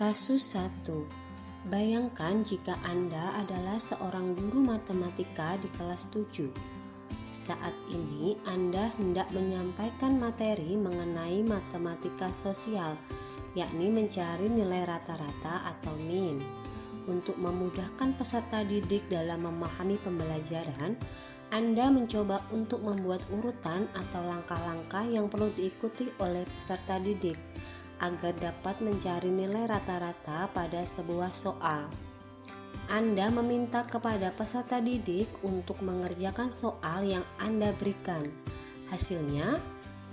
Kasus 1. Bayangkan jika Anda adalah seorang guru matematika di kelas 7. Saat ini Anda hendak menyampaikan materi mengenai matematika sosial, yakni mencari nilai rata-rata atau mean. Untuk memudahkan peserta didik dalam memahami pembelajaran, Anda mencoba untuk membuat urutan atau langkah-langkah yang perlu diikuti oleh peserta didik agar dapat mencari nilai rata-rata pada sebuah soal. Anda meminta kepada peserta didik untuk mengerjakan soal yang Anda berikan. Hasilnya,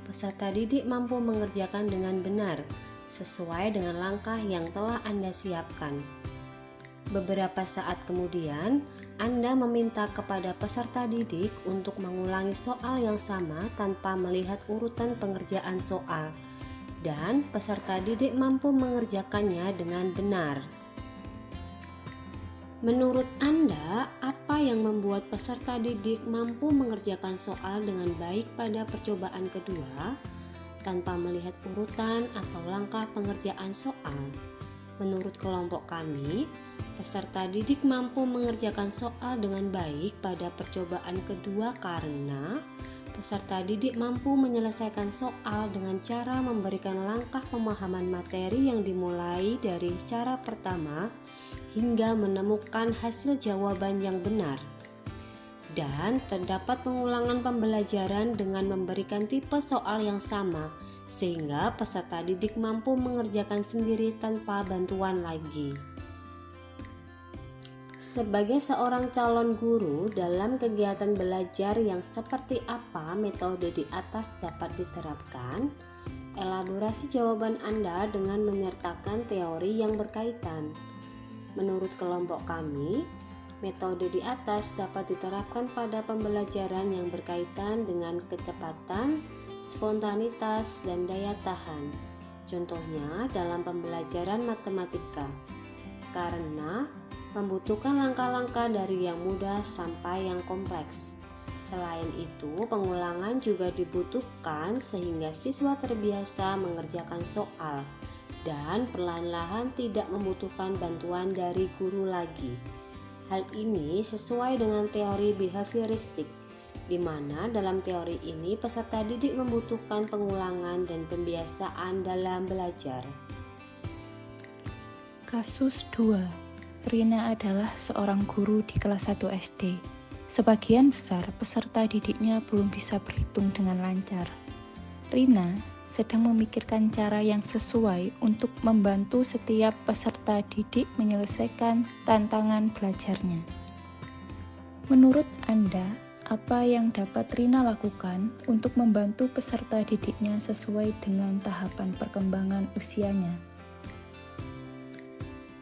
peserta didik mampu mengerjakan dengan benar, sesuai dengan langkah yang telah Anda siapkan. Beberapa saat kemudian, Anda meminta kepada peserta didik untuk mengulangi soal yang sama tanpa melihat urutan pengerjaan soal, dan peserta didik mampu mengerjakannya dengan benar. Menurut Anda, apa yang membuat peserta didik mampu mengerjakan soal dengan baik pada percobaan kedua tanpa melihat urutan atau langkah pengerjaan soal? Menurut kelompok kami, peserta didik mampu mengerjakan soal dengan baik pada percobaan kedua karena peserta didik mampu menyelesaikan soal dengan cara memberikan langkah pemahaman materi yang dimulai dari cara pertama hingga menemukan hasil jawaban yang benar. Dan terdapat pengulangan pembelajaran dengan memberikan tipe soal yang sama, sehingga peserta didik mampu mengerjakan sendiri tanpa bantuan lagi. Sebagai seorang calon guru, dalam kegiatan belajar yang seperti apa metode di atas dapat diterapkan? Elaborasi jawaban Anda dengan menyertakan teori yang berkaitan. Menurut kelompok kami, metode di atas dapat diterapkan pada pembelajaran yang berkaitan dengan kecepatan, spontanitas, dan daya tahan. Contohnya dalam pembelajaran matematika, karena membutuhkan langkah-langkah dari yang mudah sampai yang kompleks. Selain itu, pengulangan juga dibutuhkan sehingga siswa terbiasa mengerjakan soal dan perlahan-lahan tidak membutuhkan bantuan dari guru lagi. Hal ini sesuai dengan teori behavioristik, di mana dalam teori ini peserta didik membutuhkan pengulangan dan pembiasaan dalam belajar. Kasus 2. Rina adalah seorang guru di kelas 1 SD. Sebagian besar peserta didiknya belum bisa berhitung dengan lancar. Rina sedang memikirkan cara yang sesuai untuk membantu setiap peserta didik menyelesaikan tantangan belajarnya. Menurut Anda, apa yang dapat Rina lakukan untuk membantu peserta didiknya sesuai dengan tahapan perkembangan usianya?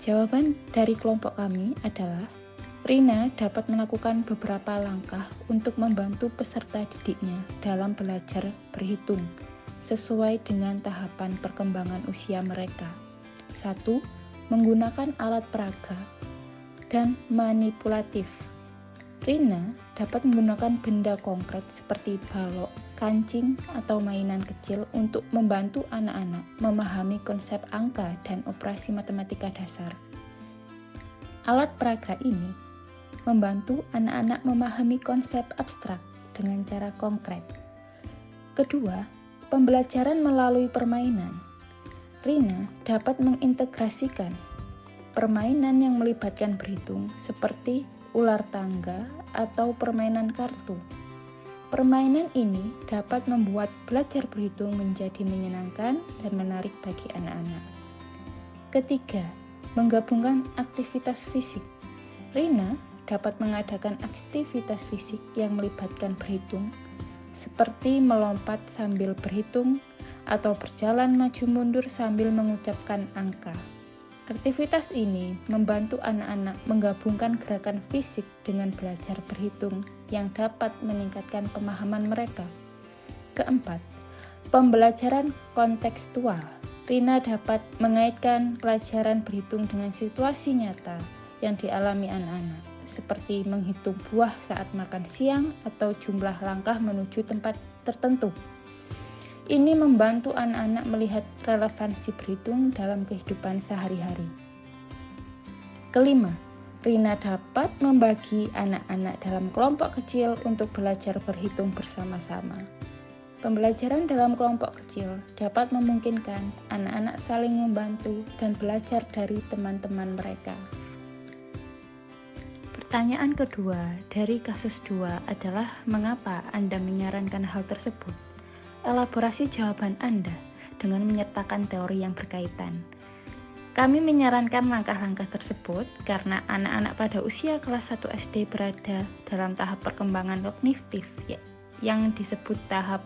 Jawaban dari kelompok kami adalah Rina dapat melakukan beberapa langkah untuk membantu peserta didiknya dalam belajar berhitung sesuai dengan tahapan perkembangan usia mereka. 1. Menggunakan alat peraga dan manipulatif. Rina dapat menggunakan benda konkret seperti balok, kancing, atau mainan kecil untuk membantu anak-anak memahami konsep angka dan operasi matematika dasar. Alat peraga ini membantu anak-anak memahami konsep abstrak dengan cara konkret. Kedua, pembelajaran melalui permainan. Rina dapat mengintegrasikan permainan yang melibatkan berhitung seperti ular tangga atau permainan kartu. Permainan ini dapat membuat belajar berhitung menjadi menyenangkan dan menarik bagi anak-anak. Ketiga, menggabungkan aktivitas fisik. Rina dapat mengadakan aktivitas fisik yang melibatkan berhitung, seperti melompat sambil berhitung atau berjalan maju mundur sambil mengucapkan angka. Aktivitas ini membantu anak-anak menggabungkan gerakan fisik dengan belajar berhitung yang dapat meningkatkan pemahaman mereka. Keempat, pembelajaran kontekstual. Rina dapat mengaitkan pelajaran berhitung dengan situasi nyata yang dialami anak-anak, seperti menghitung buah saat makan siang atau jumlah langkah menuju tempat tertentu. Ini membantu anak-anak melihat relevansi berhitung dalam kehidupan sehari-hari. Kelima, Rina dapat membagi anak-anak dalam kelompok kecil untuk belajar berhitung bersama-sama. Pembelajaran dalam kelompok kecil dapat memungkinkan anak-anak saling membantu dan belajar dari teman-teman mereka. Pertanyaan kedua dari kasus 2 adalah mengapa Anda menyarankan hal tersebut? Elaborasi jawaban Anda dengan menyertakan teori yang berkaitan. Kami menyarankan langkah-langkah tersebut karena anak-anak pada usia kelas 1 SD berada dalam tahap perkembangan kognitif yang disebut tahap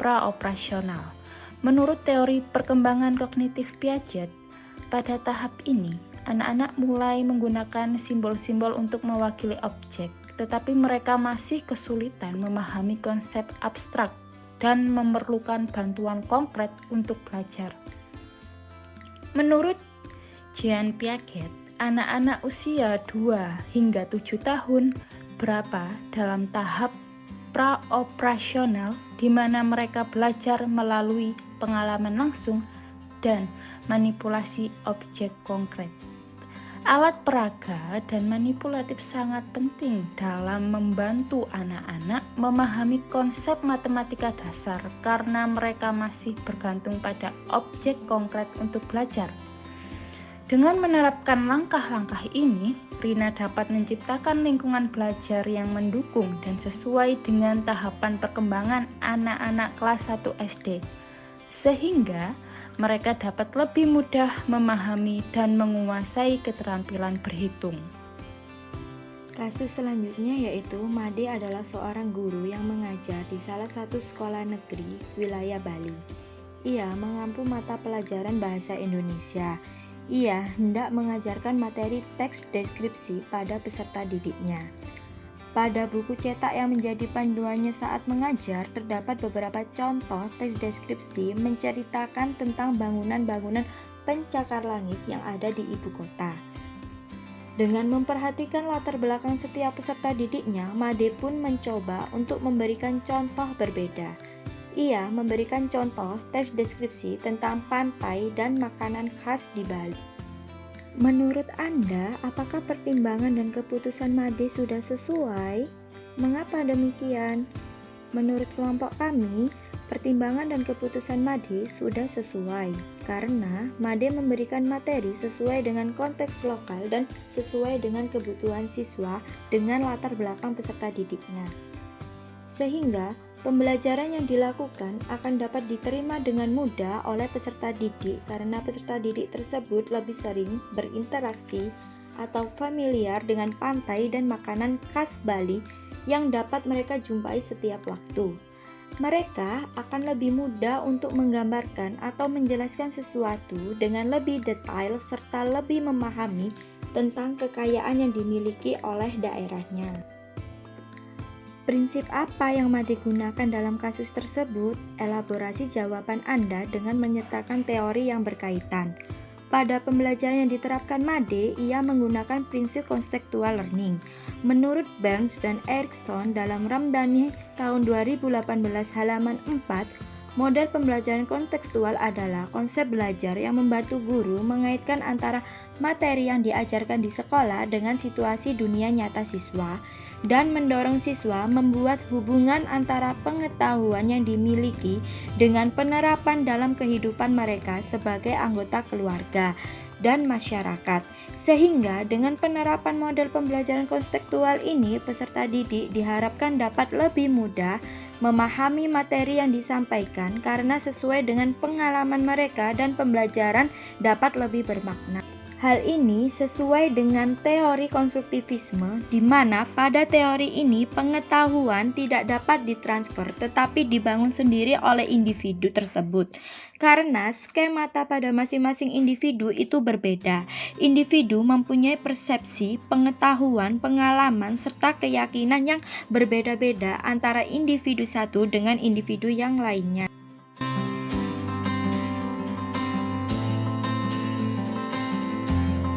praoperasional. Menurut teori perkembangan kognitif Piaget, pada tahap ini anak-anak mulai menggunakan simbol-simbol untuk mewakili objek, tetapi mereka masih kesulitan memahami konsep abstrak dan memerlukan bantuan konkret untuk belajar. Menurut Jean Piaget, anak-anak usia 2 hingga 7 tahun berada dalam tahap praoperasional di mana mereka belajar melalui pengalaman langsung dan manipulasi objek konkret. Alat peraga dan manipulatif sangat penting dalam membantu anak-anak memahami konsep matematika dasar karena mereka masih bergantung pada objek konkret untuk belajar. Dengan menerapkan langkah-langkah ini, Rina dapat menciptakan lingkungan belajar yang mendukung dan sesuai dengan tahapan perkembangan anak-anak kelas 1 SD, sehingga mereka dapat lebih mudah memahami dan menguasai keterampilan berhitung. Kasus selanjutnya yaitu Made adalah seorang guru yang mengajar di salah satu sekolah negeri wilayah Bali. Ia mengampu mata pelajaran bahasa Indonesia. Ia hendak mengajarkan materi teks deskripsi pada peserta didiknya. Pada buku cetak yang menjadi panduannya saat mengajar, terdapat beberapa contoh teks deskripsi menceritakan tentang bangunan-bangunan pencakar langit yang ada di ibu kota. Dengan memperhatikan latar belakang setiap peserta didiknya, Made pun mencoba untuk memberikan contoh berbeda. Ia memberikan contoh teks deskripsi tentang pantai dan makanan khas di Bali. Menurut Anda, apakah pertimbangan dan keputusan Made sudah sesuai? Mengapa demikian? Menurut kelompok kami, pertimbangan dan keputusan Made sudah sesuai karena Made memberikan materi sesuai dengan konteks lokal dan sesuai dengan kebutuhan siswa dengan latar belakang peserta didiknya. Sehingga pembelajaran yang dilakukan akan dapat diterima dengan mudah oleh peserta didik karena peserta didik tersebut lebih sering berinteraksi atau familiar dengan pantai dan makanan khas Bali yang dapat mereka jumpai setiap waktu. Mereka akan lebih mudah untuk menggambarkan atau menjelaskan sesuatu dengan lebih detail serta lebih memahami tentang kekayaan yang dimiliki oleh daerahnya. Prinsip apa yang Made gunakan dalam kasus tersebut? Elaborasi jawaban Anda dengan menyertakan teori yang berkaitan. Pada pembelajaran yang diterapkan Made, ia menggunakan prinsip contextual learning. Menurut Burns dan Erikson dalam Ramdhani tahun 2018 halaman 4, model pembelajaran kontekstual adalah konsep belajar yang membantu guru mengaitkan antara materi yang diajarkan di sekolah dengan situasi dunia nyata siswa dan mendorong siswa membuat hubungan antara pengetahuan yang dimiliki dengan penerapan dalam kehidupan mereka sebagai anggota keluarga dan masyarakat. Sehingga dengan penerapan model pembelajaran kontekstual ini, peserta didik diharapkan dapat lebih mudah memahami materi yang disampaikan karena sesuai dengan pengalaman mereka dan pembelajaran dapat lebih bermakna. Hal ini sesuai dengan teori konstruktivisme, di mana pada teori ini pengetahuan tidak dapat ditransfer tetapi dibangun sendiri oleh individu tersebut. Karena skemata pada masing-masing individu itu berbeda. Individu mempunyai persepsi, pengetahuan, pengalaman, serta keyakinan yang berbeda-beda antara individu satu dengan individu yang lainnya.